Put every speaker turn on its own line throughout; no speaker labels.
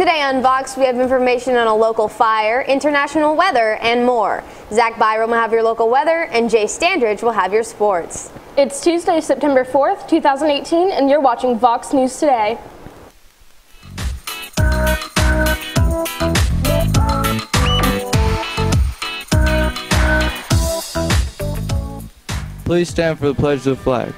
Today on Vox, we have information on a local fire, international weather, and more. Zach Byram will have your local weather, and Jay Standridge will have your sports.
It's Tuesday, September 4th, 2018, and you're watching Vox News Today.
Please stand for the pledge of the flag.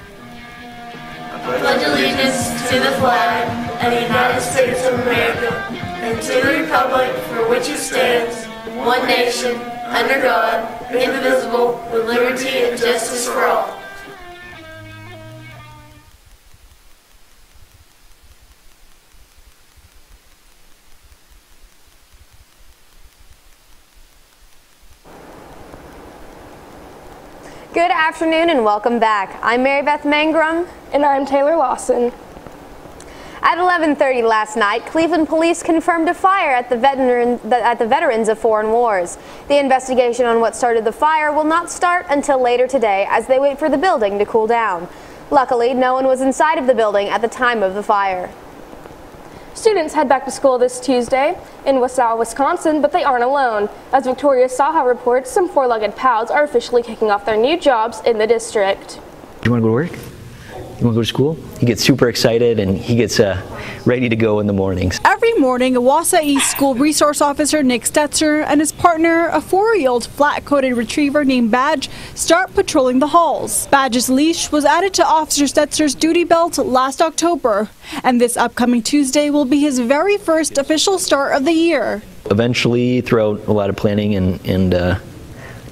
I pledge allegiance to the flag of the United States of America and to the republic for which it stands, one nation, under God, indivisible, with liberty and justice for all.
Good afternoon and welcome back. I'm Mary Beth Mangrum.
And I'm Taylor Lawson.
At 11:30 last night, Cleveland police confirmed a fire at the Veterans of Foreign Wars. The investigation on what started the fire will not start until later today as they wait for the building to cool down. Luckily, no one was inside of the building at the time of the fire.
Students head back to school this Tuesday in Wausau, Wisconsin, but they aren't alone. As Victoria Saha reports, some four-legged pals are officially kicking off their new jobs in the district.
Do you want to go to work? You want to go to school? He gets super excited and he gets ready to go in the mornings.
Every morning, Wausau East School Resource Officer Nick Stetzer and his partner, a 4-year-old flat-coated retriever named Badge, start patrolling the halls. Badge's leash was added to Officer Stetzer's duty belt last October, and this upcoming Tuesday will be his very first official start of the year.
Eventually, throughout a lot of planning and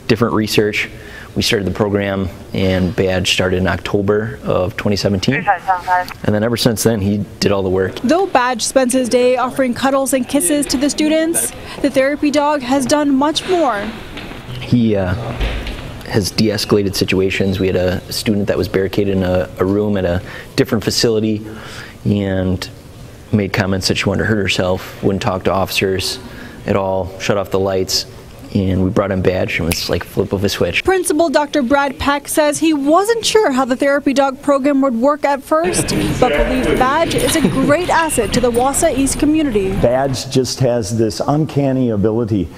different research, we started the program, and Badge started in October of 2017. And then ever since then, he did all the work.
Though Badge spends his day offering cuddles and kisses to the students, the therapy dog has done much more.
He has de-escalated situations. We had a student that was barricaded in a room at a different facility and made comments that she wanted to hurt herself, wouldn't talk to officers at all, shut off the lights. And we brought in Badge, and it was like a flip of a switch.
Principal Dr. Brad Peck says he wasn't sure how the therapy dog program would work at first, but believes Badge is a great asset to the Wausau East community.
Badge just has this uncanny ability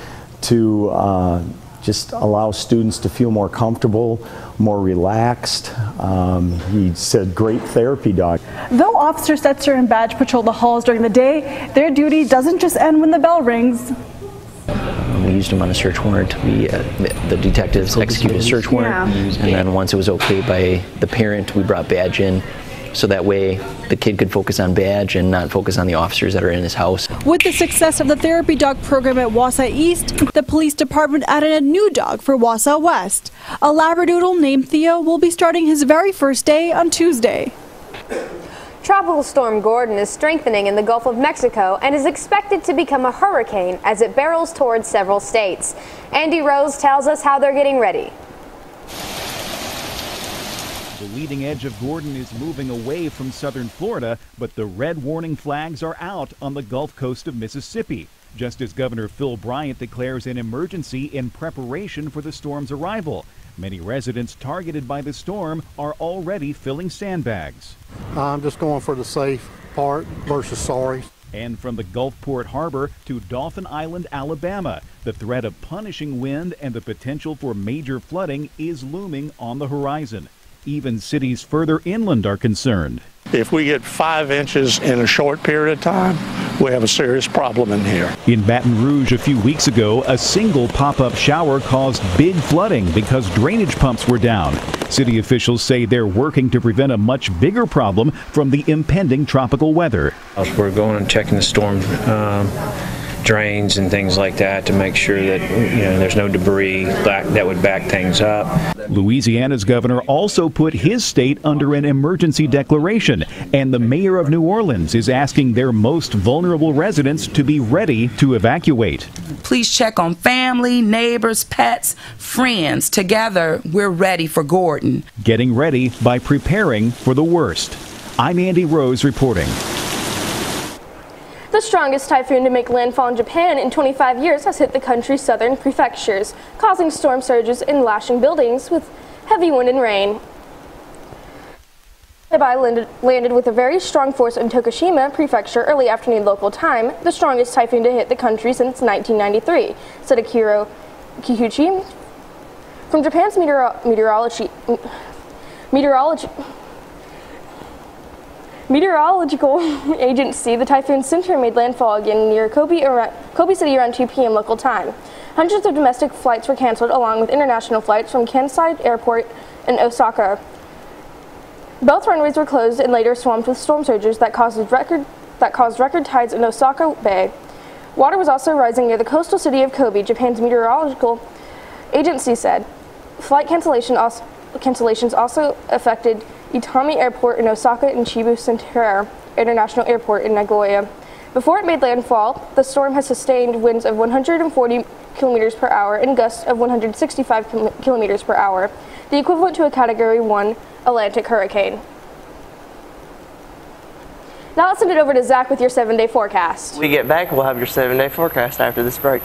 to just allow students to feel more comfortable, more relaxed. He said great therapy dog.
Though Officer Stetzer and Badge patrol the halls during the day, their duty doesn't just end when the bell rings.
We used him on a search warrant. The detectives executed a search warrant, and then once it was okay by the parent, we brought Badge in, so that way the kid could focus on Badge and not focus on the officers that are in his house.
With the success of the therapy dog program at Wausau East, the police department added a new dog for Wausau West. A Labradoodle named Theo will be starting his very first day on Tuesday.
Tropical Storm Gordon is strengthening in the Gulf of Mexico and is expected to become a hurricane as it barrels towards several states. Andy Rose tells us how they're getting ready.
The leading edge of Gordon is moving away from southern Florida, but the red warning flags are out on the Gulf Coast of Mississippi, just as Governor Phil Bryant declares an emergency in preparation for the storm's arrival. Many residents targeted by the storm are already filling sandbags.
I'm just going for the safe part versus sorry.
And from the Gulfport Harbor to Dauphin Island, Alabama, the threat of punishing wind and the potential for major flooding is looming on the horizon. Even cities further inland are concerned.
If we get 5 inches in a short period of time, we have a serious problem in here.
In Baton Rouge a few weeks ago, a single pop-up shower caused big flooding because drainage pumps were down. City officials say they're working to prevent a much bigger problem from the impending tropical weather.
We're going and checking the storm drains and things like that to make sure that there's no debris that would back things up.
Louisiana's governor also put his state under an emergency declaration, and the mayor of New Orleans is asking their most vulnerable residents to be ready to evacuate.
Please check on family, neighbors, pets, friends. Together, we're ready for Gordon.
Getting ready by preparing for the worst. I'm Andy Rose reporting.
The strongest typhoon to make landfall in Japan in 25 years has hit the country's southern prefectures, causing storm surges and lashing buildings with heavy wind and rain. Landed with a very strong force in Tokushima Prefecture early afternoon local time, the strongest typhoon to hit the country since 1993, said Akiro Kikuchi. From Japan's meteorological agency, the typhoon's center made landfall again near Kobe City around 2 p.m. local time. Hundreds of domestic flights were canceled, along with international flights from Kansai Airport and Osaka. Both runways were closed and later swamped with storm surges that caused record tides in Osaka Bay. Water was also rising near the coastal city of Kobe, Japan's meteorological agency said. Flight cancellations also affected Itami Airport in Osaka and Chibu Centre International Airport in Nagoya. Before it made landfall, the storm has sustained winds of 140 kilometers per hour and gusts of 165 kilometers per hour, the equivalent to a Category 1 Atlantic hurricane. Now let's send it over to Zach with your 7-day forecast.
When we get back, we'll have your 7-day forecast after this break.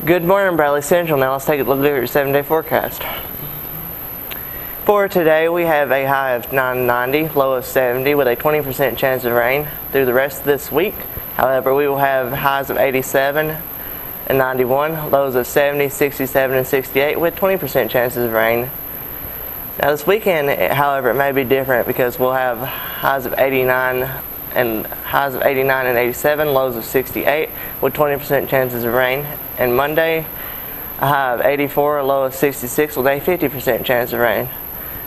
Good morning, Bradley Central. Now let's take a look at your 7-day forecast. For today, we have a high of 90, low of 70, with a 20% chance of rain through the rest of this week. However, we will have highs of 87 and 91, lows of 70, 67, and 68, with 20% chances of rain. Now this weekend, however, it may be different because we'll have highs of 89 and 87, lows of 68, with 20% chances of rain. And Monday, a high of 84, a low of 66, with a 50% chance of rain.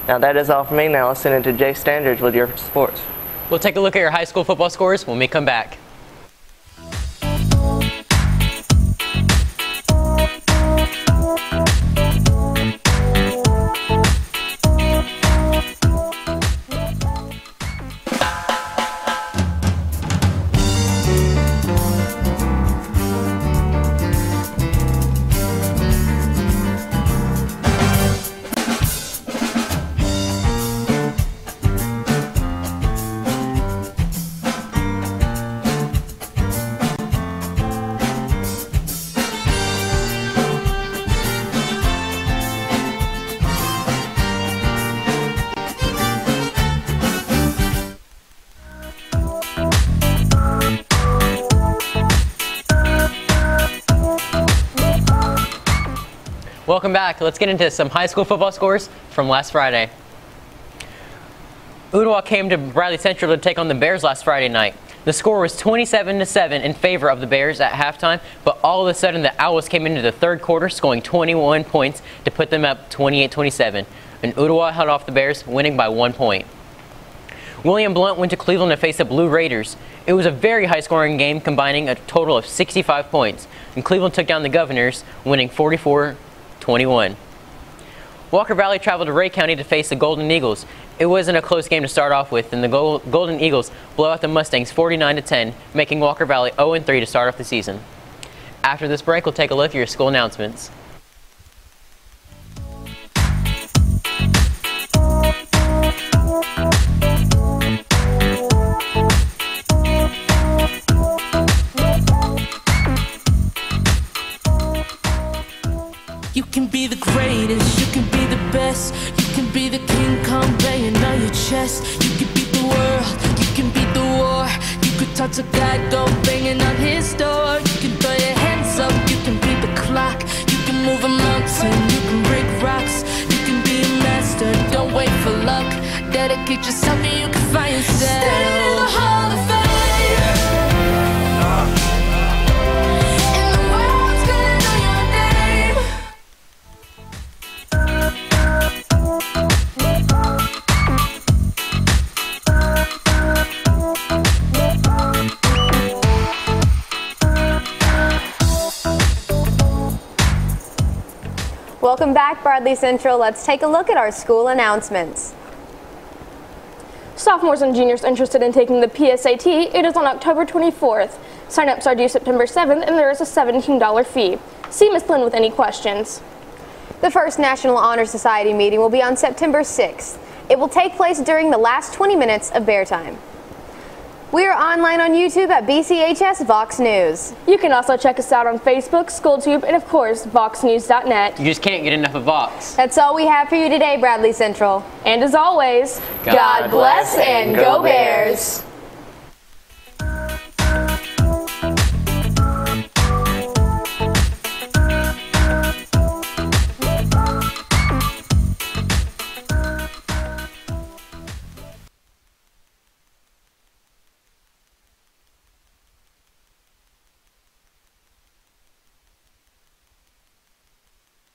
Now that is all for me. Now let's send it to Jay Standards with your sports.
We'll take a look at your high school football scores when we come back. Welcome back. Let's get into some high school football scores from last Friday. Ottawa came to Bradley Central to take on the Bears last Friday night. The score was 27-7 in favor of the Bears at halftime, but all of a sudden the Owls came into the third quarter scoring 21 points to put them up 28-27, and Ottawa held off the Bears, winning by 1 point. William Blount went to Cleveland to face the Blue Raiders. It was a very high-scoring game, combining a total of 65 points, and Cleveland took down the Governors, winning 44-21. Walker Valley traveled to Ray County to face the Golden Eagles. It wasn't a close game to start off with, and the Golden Eagles blow out the Mustangs 49-10, making Walker Valley 0-3 to start off the season. After this break, we'll take a look at your school announcements.
You can be the greatest, you can be the best, you can be the King Kong banging on your chest. You can beat the world, you can beat the war. You could touch a God, go banging on his door. You can throw your hands up, you can beat the clock. You can move a mountain, you can break rocks. You can be a master, don't wait for luck. Dedicate yourself and you can find yourself. Standing in the Hall of Fame.
Welcome back, Bradley Central. Let's take a look at our school announcements.
Sophomores and juniors interested in taking the PSAT, it is on October 24th. Sign-ups are due September 7th, and there is a $17 fee. See Ms. Lynn with any questions.
The first National Honor Society meeting will be on September 6th. It will take place during the last 20 minutes of bear time. We are online on YouTube at BCHS VOX News.
You can also check us out on Facebook, SchoolTube, and of course, VoxNews.net.
You just can't get enough of Vox.
That's all we have for you today, Bradley Central.
And as always,
God bless and go Bears!